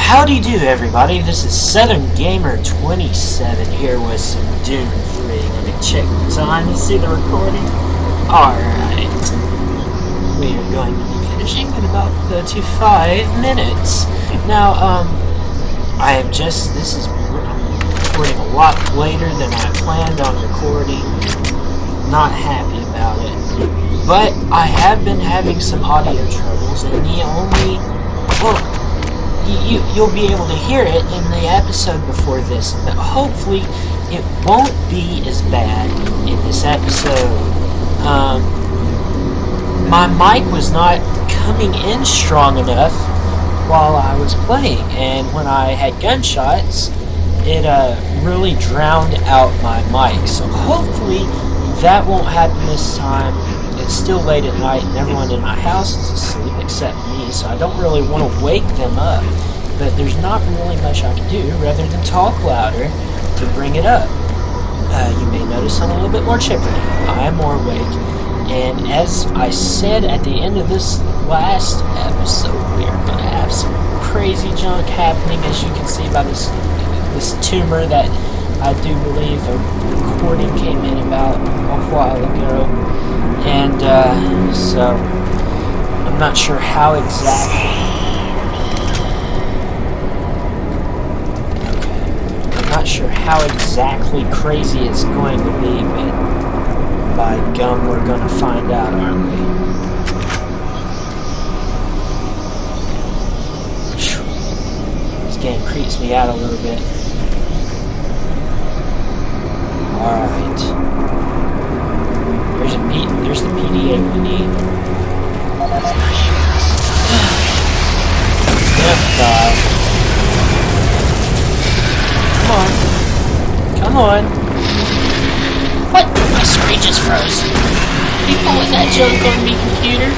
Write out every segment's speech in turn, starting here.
Howdy do, everybody. This is SouthernGamer 27 here with some Doom 3. Let me check the time to see the recording. Alright. We are going to be finishing in about 35 minutes. Now, I'm recording a lot later than I planned on recording. Not happy about it. But I have been having some audio troubles, and you'll be able to hear it in the episode before this, but hopefully it won't be as bad in this episode. My mic was not coming in strong enough while I was playing, and when I had gunshots, it really drowned out my mic, so hopefully that won't happen this time. It's still late at night and everyone in my house is asleep except me, so I don't really want to wake them up. But there's not really much I can do rather than talk louder to bring it up. You may notice I'm a little bit more chipper now. I am more awake. And as I said at the end of this last episode, we are going to have some crazy junk happening, as you can see by this tumor that I do believe a recording came in about a while ago. And so I'm not sure how exactly. I'm not sure how exactly crazy it's going to be, but by gum, we're going to find out, aren't we? This game creeps me out a little bit. Alright. There's the PDA we need. Yep, God. Come on. What? My screen just froze. Are you pulling that junk on me, computer?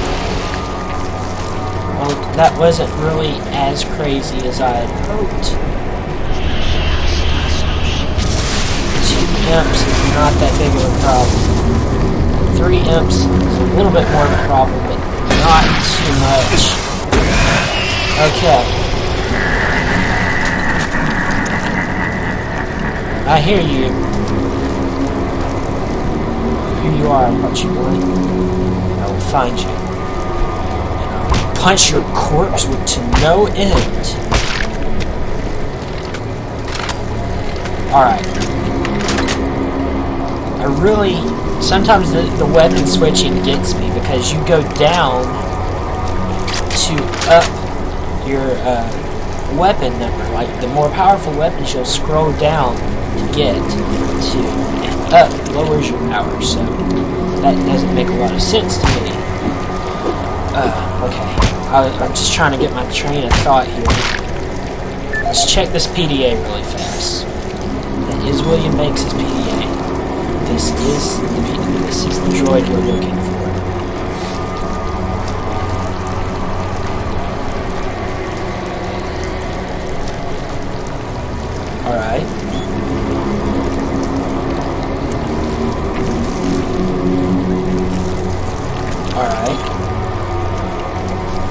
Well, that wasn't really as crazy as I had hoped. 2 imps is not that big of a problem. 3 imps is a little bit more of a problem, but not too much. Okay. I hear you. Here you are, what you want. I will find you. And I will punch your corpse to no end. Alright. Sometimes the weapon switching gets me because you go down to up your weapon number. Like, the more powerful weapons, you'll scroll down to get to, and up lowers your power, so that doesn't make a lot of sense to me. Okay, I'm just trying to get my train of thought here. Let's check this PDA really fast. That is William Banks' PDA. This is the droid we're looking for. Alright. Alright.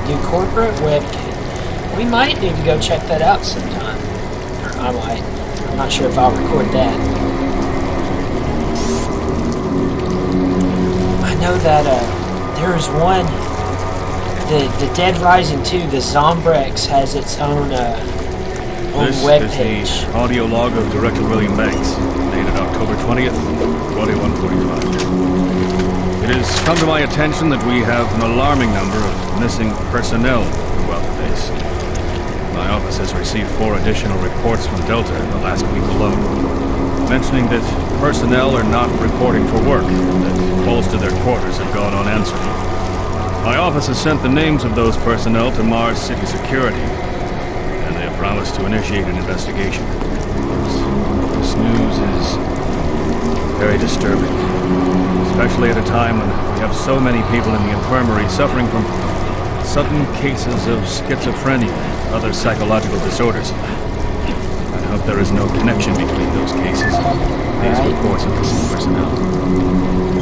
New corporate webcam. We might need to go check that out sometime. Or I might. I'm not sure if I'll record that. I know that there is one, the Dead Rising 2, the Zombrex has its own webpage. This is the audio log of Director William Banks, dated October 20th, 2145. It has come to my attention that we have an alarming number of missing personnel throughout the base. My office has received 4 additional reports from Delta in the last week alone, mentioning that personnel are not reporting for work, that calls to their quarters have gone unanswered. My office has sent the names of those personnel to Mars City Security, and they have promised to initiate an investigation. This news is very disturbing, especially at a time when we have so many people in the infirmary suffering from sudden cases of schizophrenia and other psychological disorders. I hope there is no connection between those cases and these reports of missing personnel.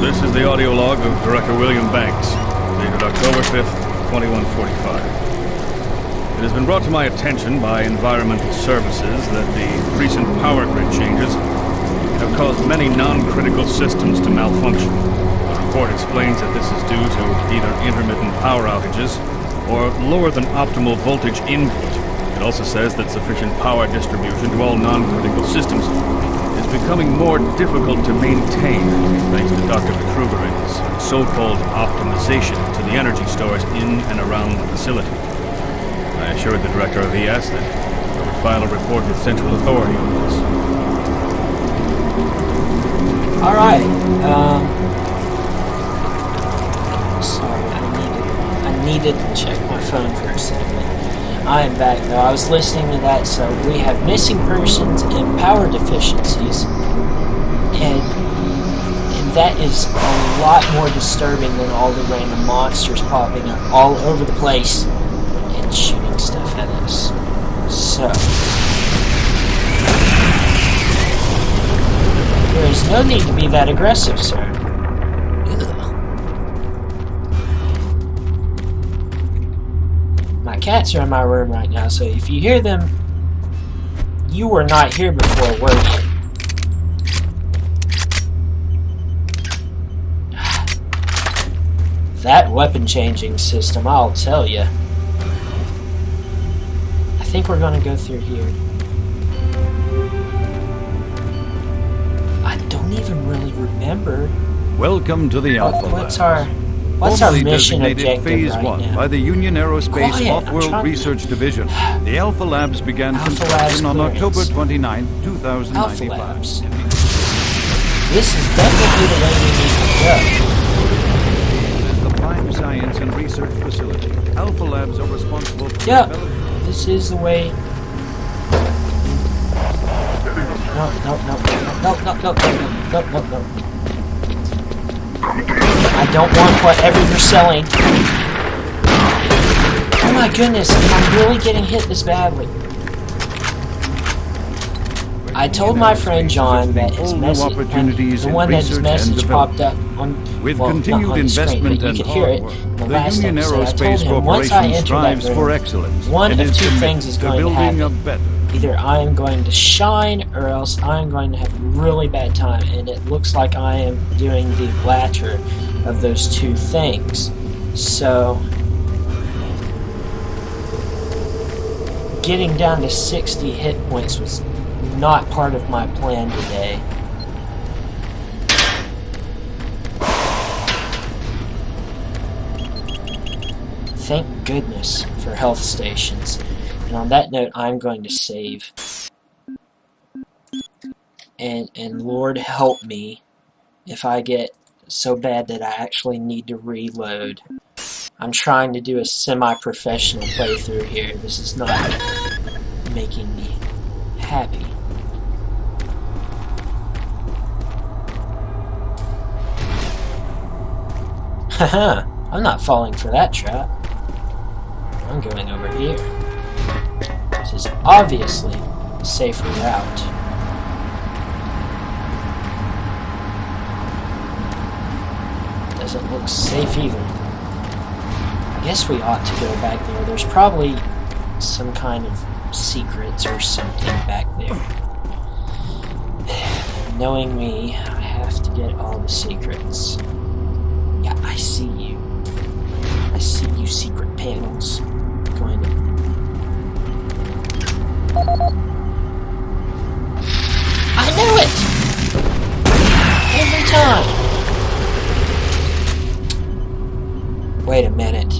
This is the audio log of Director William Banks, dated October 5th, 2145. It has been brought to my attention by environmental services that the recent power grid changes have caused many non-critical systems to malfunction. The report explains that this is due to either intermittent power outages or lower than optimal voltage input. It also says that sufficient power distribution to all non-critical systems is becoming more difficult to maintain thanks to Dr. Kruger's so-called optimization to the energy stores in and around the facility. I assured the director of ES that I would file a report with central authority on this. Alright, sorry, I needed to check my phone for a second. I am back though. I was listening to that, so we have missing persons and power deficiencies. And that is a lot more disturbing than all the random monsters popping up all over the place and shooting stuff at us. So there is no need to be that aggressive, sir. My cats are in my room right now, so if you hear them, you were not here before, were you? That weapon changing system, I'll tell you. I think we're gonna go through here. I don't even really remember. Welcome to the Alpha What's our mission objective Phase right 1 now? by the Union Aerospace Quiet, Off-World Research Division. The Alpha Labs began construction on October 29, 2095. Alpha Labs. This is definitely the way we need to go. It is the prime science and research facility. Alpha Labs are responsible for developing... This is the way. No. I don't want whatever you're selling. Oh my goodness, I'm really getting hit this badly. I told my friend John that his message, the one that his message popped up on, with well, continued not on the screen, investment but and you could hear it hard in work, the the last Union episode. I told Aerospace him once I Corporation enter strives that for room, excellence. one and of is two committed things is to going to building happen. a better. Either I am going to shine or else I am going to have a really bad time, and it looks like I am doing the latter of those two things. So getting down to 60 hit points was not part of my plan today. Thank goodness for health stations. And on that note, I'm going to save. And Lord help me if I get so bad that I actually need to reload. I'm trying to do a semi-professional playthrough here. This is not making me happy. Haha, I'm not falling for that trap. I'm going over here. This is obviously a safer route. Doesn't look safe either. I guess we ought to go back there. There's probably some kind of secrets or something back there. Knowing me, I have to get all the secrets. Yeah, I see you. I see you, secret panels. Going to... I knew it! Every time! Wait a minute.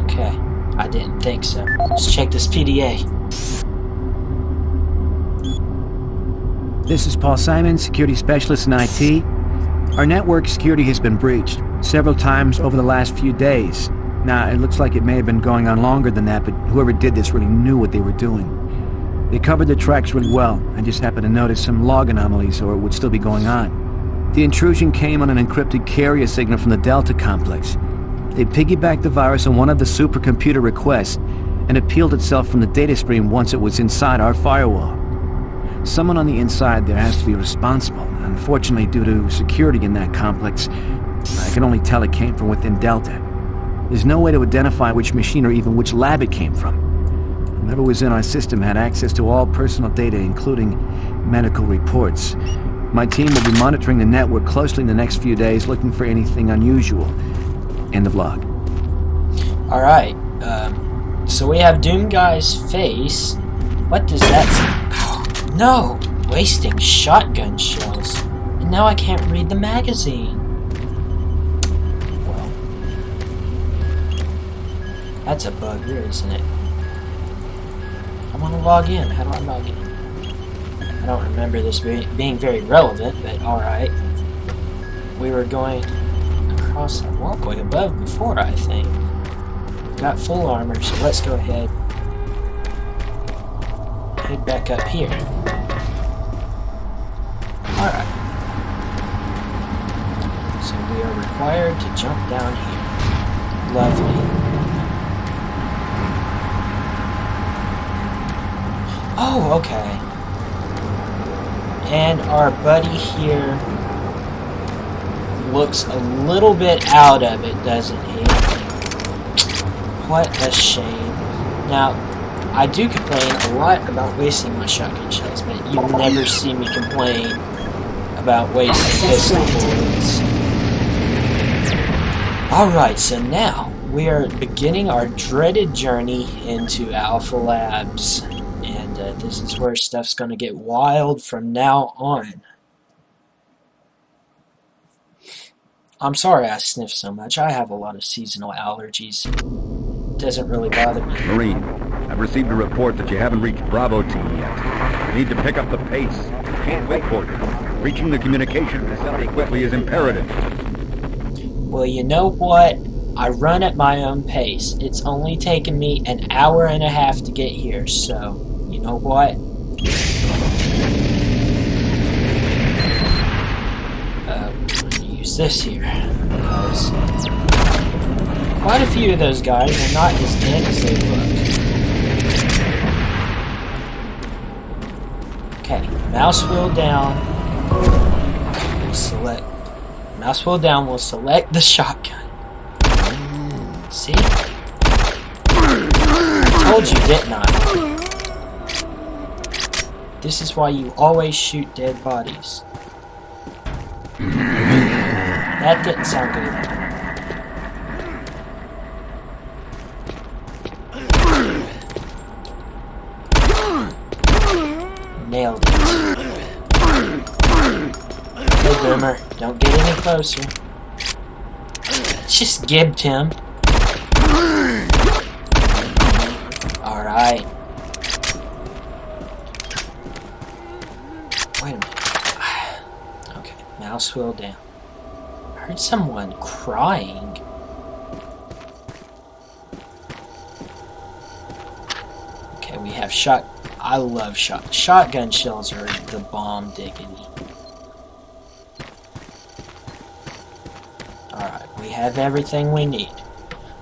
Okay, I didn't think so. Let's check this PDA. This is Paul Simon, security specialist in IT. Our network security has been breached several times over the last few days. Now, it looks like it may have been going on longer than that, but whoever did this really knew what they were doing. They covered the tracks really well. I just happened to notice some log anomalies, or it would still be going on. The intrusion came on an encrypted carrier signal from the Delta complex. They piggybacked the virus on one of the supercomputer requests, and it peeled itself from the data stream once it was inside our firewall. Someone on the inside there has to be responsible. Unfortunately, due to security in that complex, I can only tell it came from within Delta. There's no way to identify which machine or even which lab it came from. Whoever was in our system had access to all personal data, including medical reports. My team will be monitoring the network closely in the next few days, looking for anything unusual. End of log. Alright, so we have Doom Guy's face. What does that say? No! Wasting shotgun shells. And now I can't read the magazine. Well, that's a bugger, isn't it? I want to log in. How do I log in? I don't remember this being very relevant, but alright. We were going across that walkway above before, I think. We've got full armor, so let's go ahead. Head back up here. Alright. So we are required to jump down here. Lovely. Oh, okay. And our buddy here looks a little bit out of it, doesn't he? What a shame. Now, I do complain a lot about wasting my shotgun shells, but you never see me complain about wasting pistol bullets. Alright, so now we are beginning our dreaded journey into Alpha Labs. And this is where stuff's going to get wild from now on. I'm sorry I sniff so much. I have a lot of seasonal allergies. It doesn't really bother me. Marine, I've received a report that you haven't reached Bravo Team yet. You need to pick up the pace. Can't wait for you. Reaching the communication facility quickly is imperative. Well, you know what? I run at my own pace. It's only taken me an hour and a half to get here, so you know what? I'm gonna use this here because quite a few of those guys are not as dead as they look. Okay, mouse wheel down. We'll select mouse wheel down. We'll select the shotgun. See? I told you, didn't I? This is why you always shoot dead bodies. That didn't sound good. Nailed it. Hey, Boomer, don't get any closer. Just gibbed him. Alright. Wait a minute. Okay, mouse wheel down. I heard someone crying. Okay, we have I love shotgun shells are the bomb diggity. Alright, we have everything we need.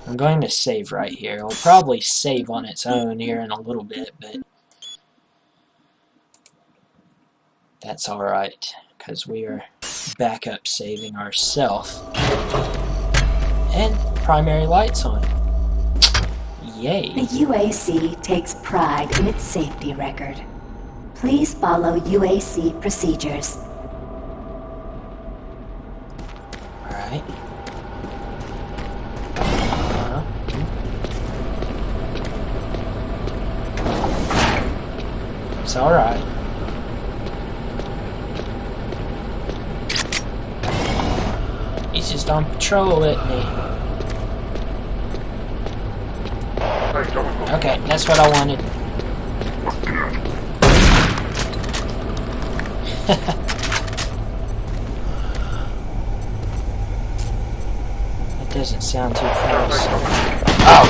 I'm going to save right here. It'll probably save on its own here in a little bit, but that's alright, because we are backup saving ourselves. And primary lights on. Yay. The UAC takes pride in its safety record. Please follow UAC procedures. Alright. It's alright. He's just on patrol with me. Okay, that's what I wanted. That doesn't sound too close. Oh!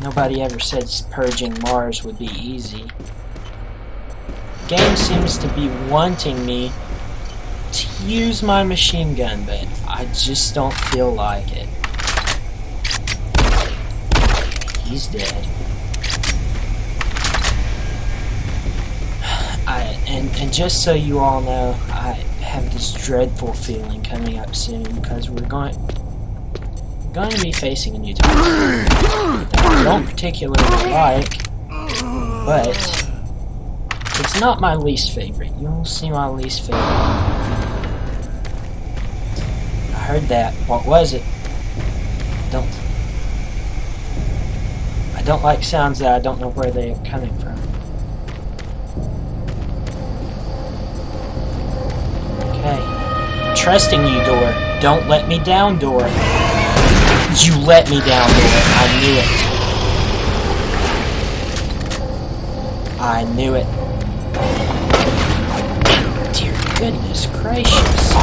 Nobody ever said purging Mars would be easy. Game seems to be wanting me to use my machine gun, but I just don't feel like it. He's dead. And just so you all know, have this dreadful feeling coming up soon because we're going to be facing a new target that I don't particularly like, but it's not my least favorite. You'll see my least favorite. I heard that. What was it? I don't like sounds that I don't know where they are coming from. Okay. I'm trusting you, door. Don't let me down, door. You let me down, door. I knew it. Dear goodness gracious.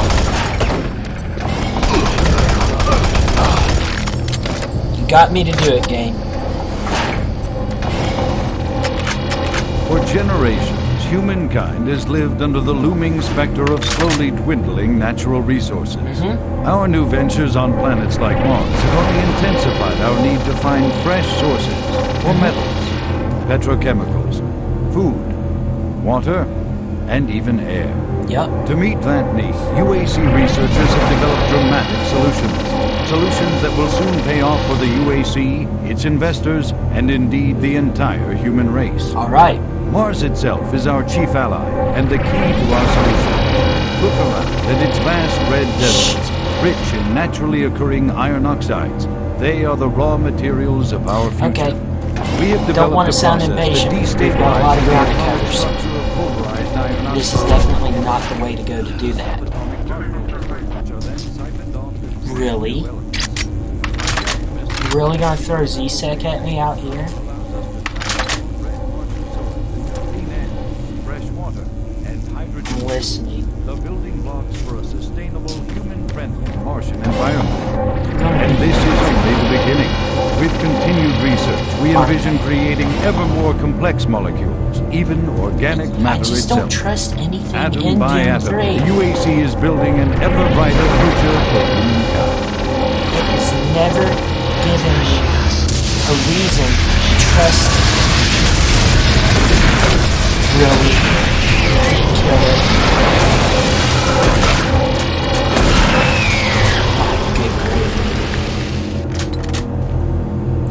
You got me to do it, game. For generations, humankind has lived under the looming specter of slowly dwindling natural resources. Our new ventures on planets like Mars have only intensified our need to find fresh sources for metals, petrochemicals, food, water, and even air. Yep. To meet that need, UAC researchers have developed dramatic solutions. Solutions that will soon pay off for the UAC, its investors, and indeed the entire human race. Alright. Mars itself is our chief ally and the key to our solution. Look around at its vast red deserts, rich in naturally occurring iron oxides. They are the raw materials of our future. Okay. We have Don't want developed to a sound process impatient. that We've got a lot of destabilizes ground to the cover, so structure of polarized iron this is oxides. definitely not the way to go to do that. Really? You really gonna throw Z-Sec at me out here? I'm listening. The building blocks for a sustainable, human-friendly Martian environment. And this is only the beginning. With continued research, we envision creating ever more complex molecules, even organic matter I just itself. don't trust anything Atom in by Doom atom, 3. the UAC is building an ever brighter future for humankind. It has never given me a reason to trust it. Really? Didn't kill it. Good gravy.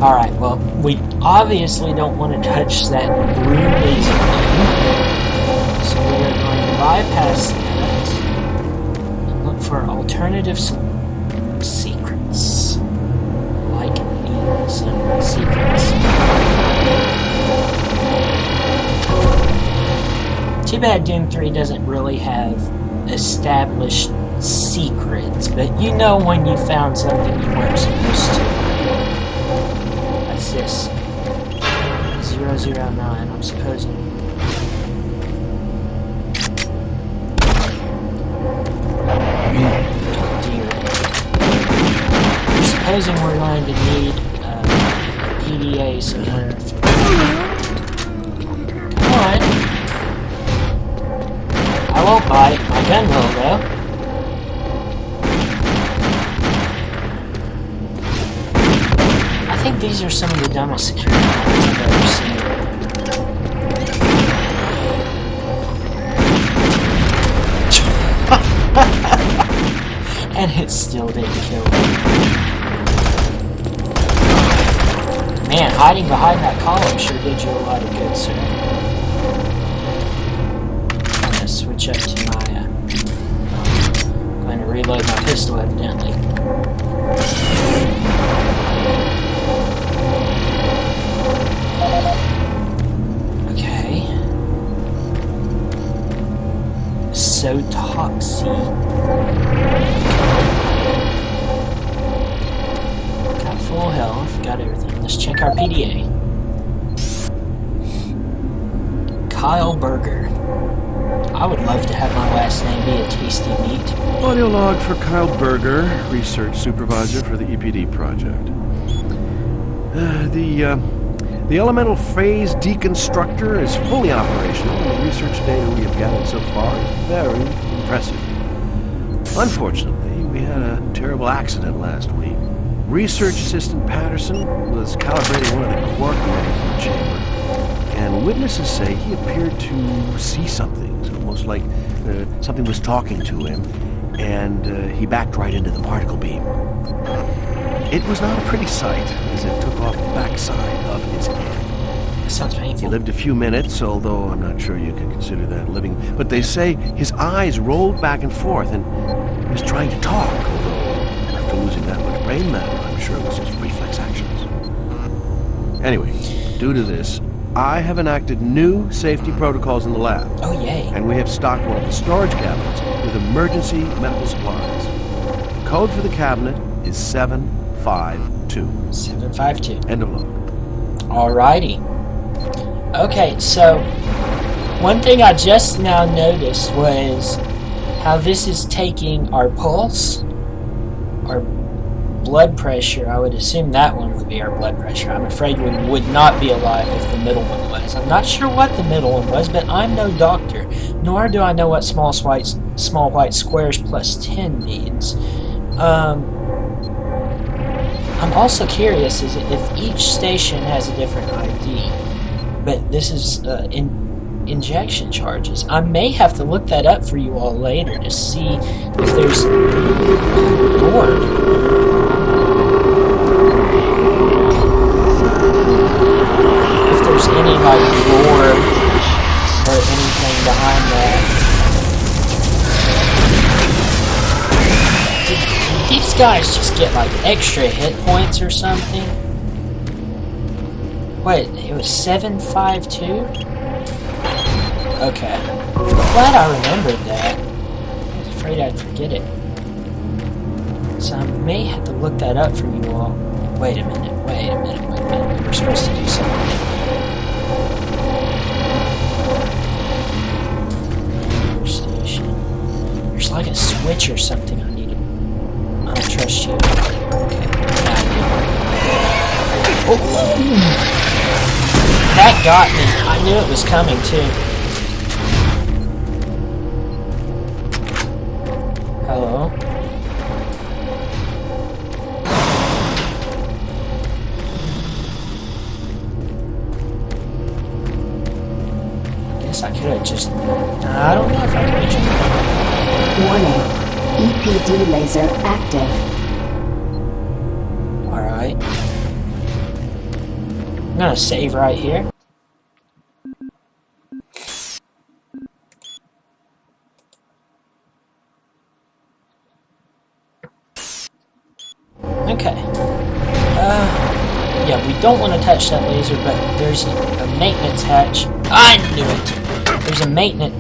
Alright, well, we obviously don't want to touch that blue laser beam. So we are going to bypass that and look for alternative secrets. Like in some secrets. Too bad Doom 3 doesn't really have established secrets, but you know when you found something you weren't supposed to. What's this? 009, I'm supposing. Oh dear. I'm supposing we're going to need a PDA somewhere. Come on. I won't bite. My gun will, though. I think these are some of the dumbest security guards I've ever seen. And it still didn't kill me. Man, hiding behind that column sure did you a lot of good, sir. I'm gonna switch up to my, going to reload my pistol, evidently. Okay. So toxic. Got full health, got everything. Let's check our PDA. Kyle Berger. I would love to have my last name be a tasty meat. Audio log for Kyle Berger, research supervisor for the EPD project. The elemental phase deconstructor is fully operational, and the research data we have gathered so far is very impressive. Unfortunately, we had a terrible accident last week. Research assistant Patterson was calibrating one of the quark meters in the chamber, and witnesses say he appeared to see something, almost like Something was talking to him, and he backed right into the particle beam. It was not a pretty sight, as it took off the backside of his head. That sounds He painful. lived a few minutes, although I'm not sure you can consider that living. But they say his eyes rolled back and forth, and he was trying to talk, although after losing that much brain matter, I'm sure it was his reflex actions. Anyway, due to this, I have enacted new safety protocols in the lab. Oh, yay. And we have stocked one of the storage cabinets with emergency medical supplies. The code for the cabinet is 752. 752. End of log. Alrighty. Okay, so one thing I just now noticed was how this is taking our pulse, our blood pressure. I would assume that one would be our blood pressure. I'm afraid we would not be alive if the middle one was. I'm not sure what the middle one was, but I'm no doctor, nor do I know what small white squares plus 10 means. I'm also curious is if each station has a different ID, but this is injection charges. I may have to look that up for you all later to see if there's board. If there's any like board or anything behind that. These guys just get like extra hit points or something. Wait, it was 752? Okay. I'm glad I remembered that. I was afraid I'd forget it. So I may have to look that up for you all. Wait a minute. We were supposed to do something. Station. There's like a switch or something I need to... I don't trust you. Okay. Oh! That got me. I knew it was coming too. Hello? I guess I could have just... I don't know if I could have jumped. Warning. EPD laser active. Alright. I'm gonna save right here. Okay. Yeah, we don't want to touch that laser, but there's a maintenance hatch. I knew it! There's a maintenance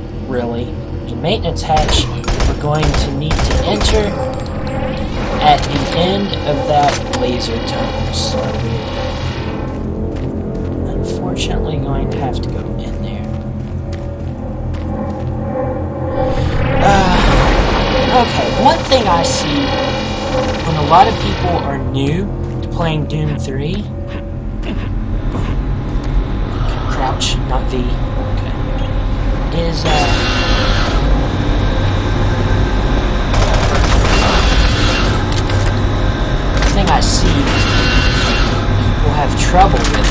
hatch we're going to need to enter at the end of that laser tunnel, so we're unfortunately going to have to go in there. Okay, one thing I see when a lot of people are new to playing Doom 3, crouch, not V, okay, is, thing I see people have trouble with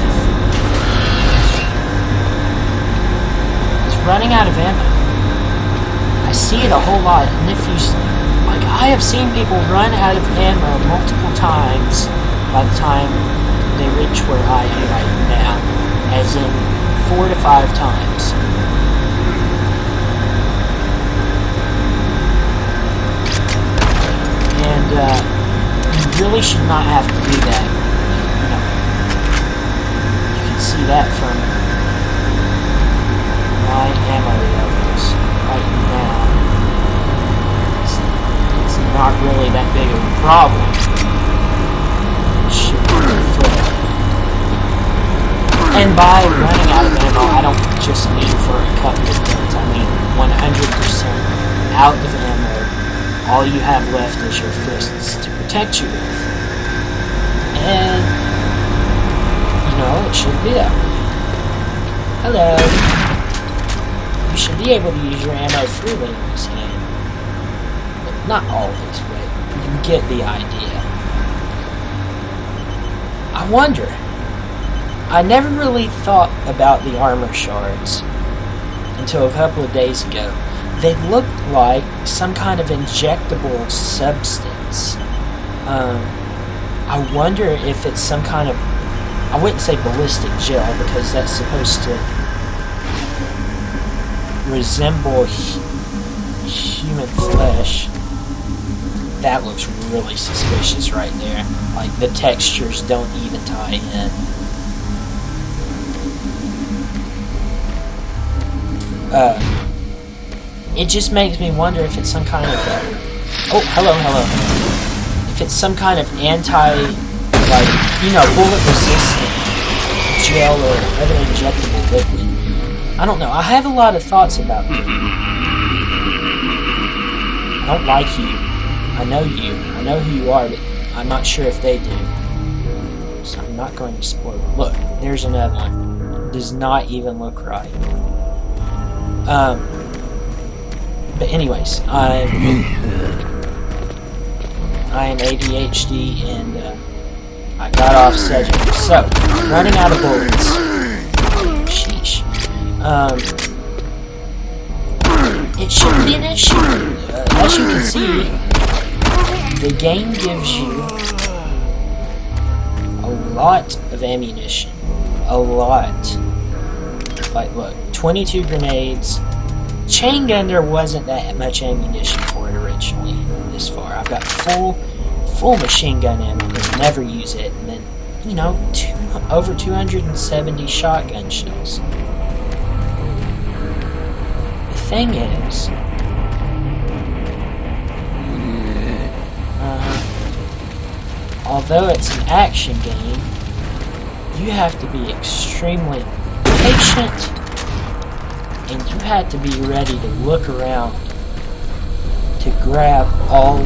is running out of ammo. I see it a whole lot, and if you, like, I have seen people run out of ammo multiple times by the time they reach where I am right now, as in 4 to 5 times. And, you really should not have to do that. You know, you can see that from my ammo levels right now. It's not really that big of a problem. It should be full. And by running out of ammo, I don't just mean for a couple of minutes. I mean 100% out of ammo. All you have left is your fists to protect you with. And, you know, it should be that way. Hello. You should be able to use your ammo freely in this game. But not always, but you get the idea. I wonder. I never really thought about the armor shards until a couple of days ago. they look like some kind of injectable substance. I wonder if it's some kind of, I wouldn't say ballistic gel because that's supposed to resemble human flesh. That looks really suspicious right there. Like the textures don't even tie in. It just makes me wonder if it's some kind of oh, hello. If it's some kind of bullet resistant gel or other injectable liquid. I don't know. I have a lot of thoughts about this. I don't like you. I know you. I know who you are, but I'm not sure if they do. So I'm not going to spoil it. Look, there's another one. Does not even look right. But anyways, I am ADHD and I got off subject. So, running out of bullets. Sheesh. It shouldn't be an issue. As you can see, the game gives you a lot of ammunition. A lot. Like, look, 22 grenades. Chain gun, there wasn't that much ammunition for it originally. This far, I've got full machine gun ammo, but never use it. And then, you know, over 270 shotgun shells. The thing is, although it's an action game, you have to be extremely patient. And you had to be ready to look around to grab all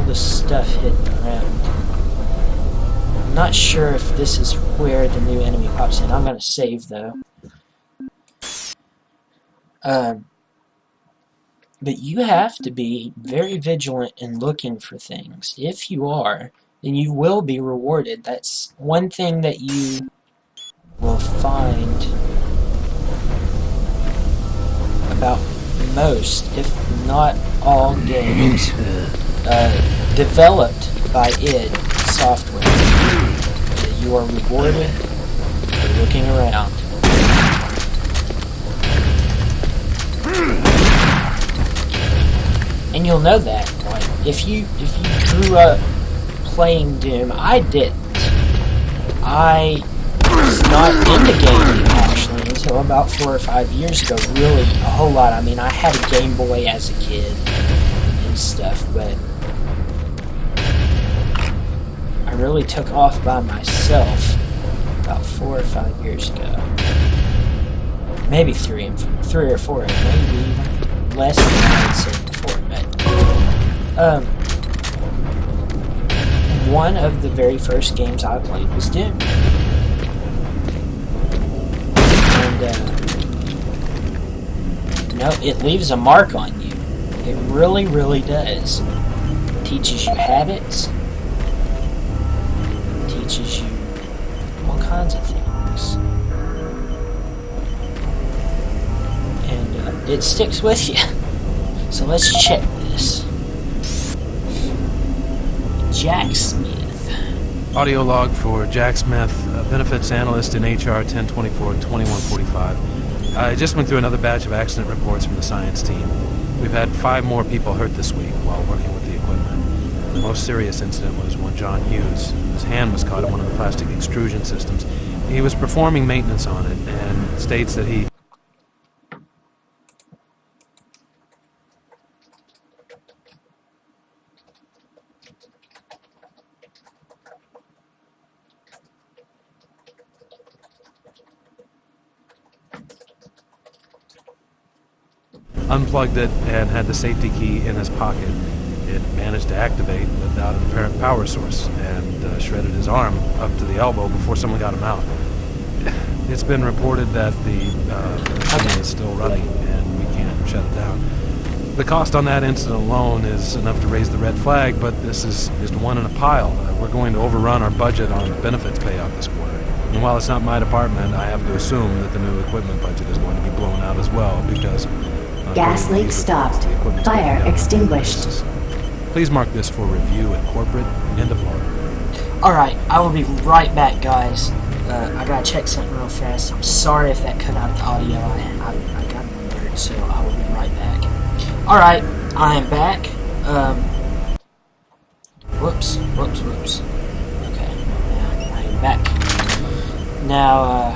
the stuff hidden around. I'm not sure if this is where the new enemy pops in. I'm going to save though. But you have to be very vigilant in looking for things. If you are, then you will be rewarded. That's one thing that you will find about most, if not all, games developed by id Software. That you are rewarded for looking around. And you'll know that. Like, if you grew up playing Doom, I didn't. I was not into gaming actually until about 4 or 5 years ago. Really, a whole lot. I mean, I had a Game Boy as a kid and stuff, but I really took off by myself about 4 or 5 years ago. Maybe 3 or 4, maybe even less than I had said before. But one of the very first games I played was Doom. No, it leaves a mark on you. It really, really does. It teaches you habits. It teaches you all kinds of things. And it sticks with you. So let's check this. Jack Smith. Audio log for Jack Smith, benefits analyst in HR 1024-2145. I just went through another batch of accident reports from the science team. We've had 5 more people hurt this week while working with the equipment. The most serious incident was one John Hughes. His hand was caught in one of the plastic extrusion systems. He was performing maintenance on it and states that he unplugged it and had the safety key in his pocket. It managed to activate without an apparent power source and shredded his arm up to the elbow before someone got him out. It's been reported that the machine is still running and we can't shut it down. The cost on that incident alone is enough to raise the red flag, but this is just one in a pile. We're going to overrun our budget on benefits payout this quarter. And while it's not my department, I have to assume that the new equipment budget is going to be blown out as well, because... Gas leak stopped. Fire extinguished. Please mark this for review at corporate and deployment. Alright, I will be right back, guys. I gotta check something real fast. I'm sorry if that cut out the audio. I got an alert, so I will be right back. Alright, I am back. Whoops. Okay, now I am back. Now,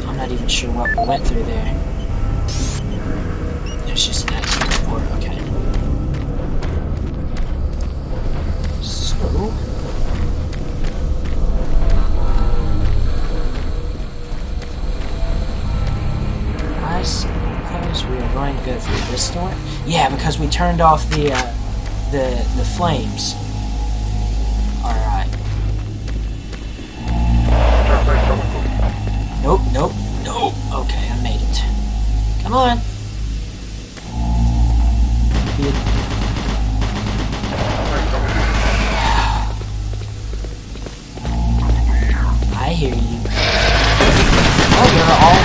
I'm not even sure what we went through there. There's just an accident report, okay. So... I suppose we are going to go through this door. Yeah, because we turned off the flames. Alright. Nope. Okay, I made it. Come on. I hear you. Oh, you're all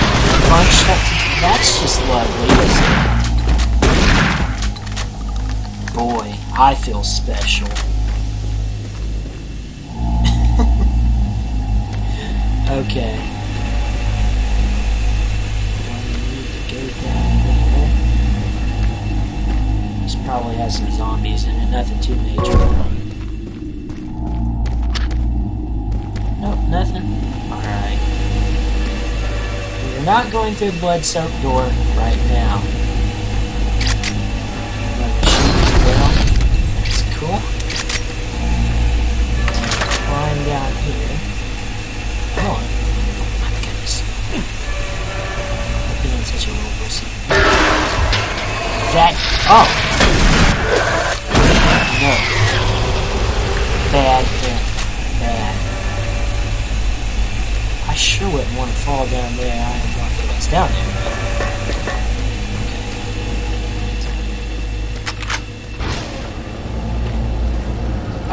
bunched up. That's just lovely, isn't it? Boy, I feel special. Okay. This probably has some zombies in it, nothing too major. Nope, nothing. Alright. We're not going through the blood-soaked door right now. That's cool. Climb down here. Oh my goodness. I'm being such a little pussy. That... Oh! No. Bad. I sure wouldn't want to fall down there. I don't know what's down there.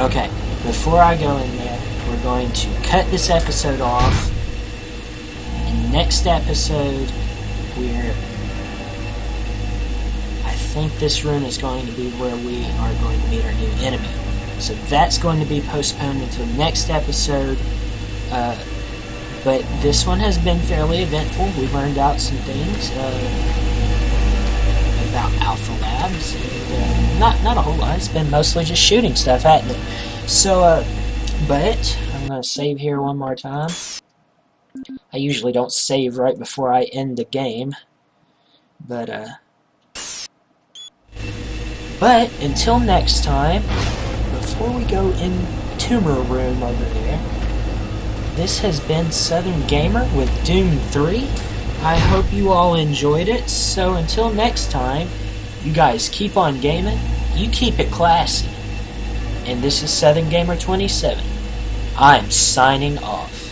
Okay, before I go in there, we're going to cut this episode off. In the next episode, I think this room is going to be where we are going to meet our new enemy. So that's going to be postponed until next episode. But this one has been fairly eventful. We learned out some things about Alpha Labs. And, not a whole lot. It's been mostly just shooting stuff, hasn't it? So, but I'm going to save here one more time. I usually don't save right before I end the game. But until next time, before we go in tumor room over there, this has been Southern Gamer with Doom 3. I hope you all enjoyed it. So until next time, you guys keep on gaming. You keep it classy. And this is Southern Gamer 27. I'm signing off.